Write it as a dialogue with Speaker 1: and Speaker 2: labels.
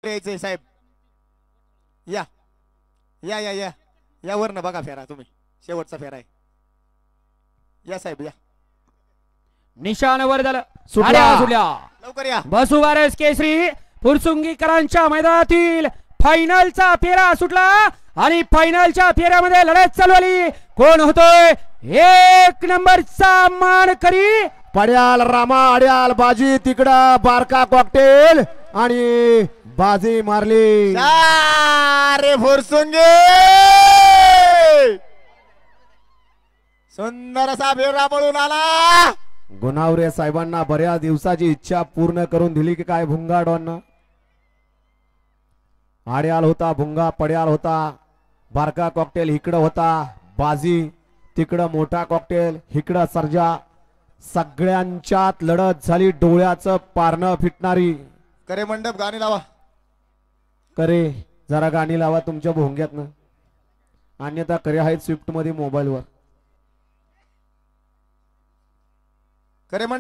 Speaker 1: यायचंय साहेब. या या या या या वरनं बघा फेरा तुम्ही, शेवटचा फेरा आहे. या साहेब या.
Speaker 2: निशाण वर झालं, सुटल्या
Speaker 1: लवकर या.
Speaker 2: बसुवारस केसरी फुरसुंगीकरांच्या मैदानातील फायनलचा फेरा सुटला आणि फायनलच्या फेऱ्यामध्ये लढत चालू आली. कोण होतोय एक नंबरचा मानकरी?
Speaker 3: पड्याल रामा अड्याल बाजी तिकडं बारका कॉकटेल आणि बाजी मारली.
Speaker 1: अरे फुरसुंगी सुंदर असा फेरा पळून आला.
Speaker 3: गुणावरे साहेबांना बऱ्याच दिवसाची इच्छा पूर्ण करून दिली की काय भुंगाडवांना. आड्याल होता भुंगा, पड्याल होता, बारका कॉकटेल इकडं होता, बाजी तिकडं मोठा कॉकटेल इकडं सर्जा. सगळ्यांच्यात लढत झाली, डोळ्याचं पारणं फिटणारी.
Speaker 1: करे मंडप गाणी लावा.
Speaker 3: करे जरा गाणी लावा तुमच्या भोंग्यातनं, अन्यथा करे आहेत स्विफ्ट मध्ये मोबाईलवर.
Speaker 1: करे मंडप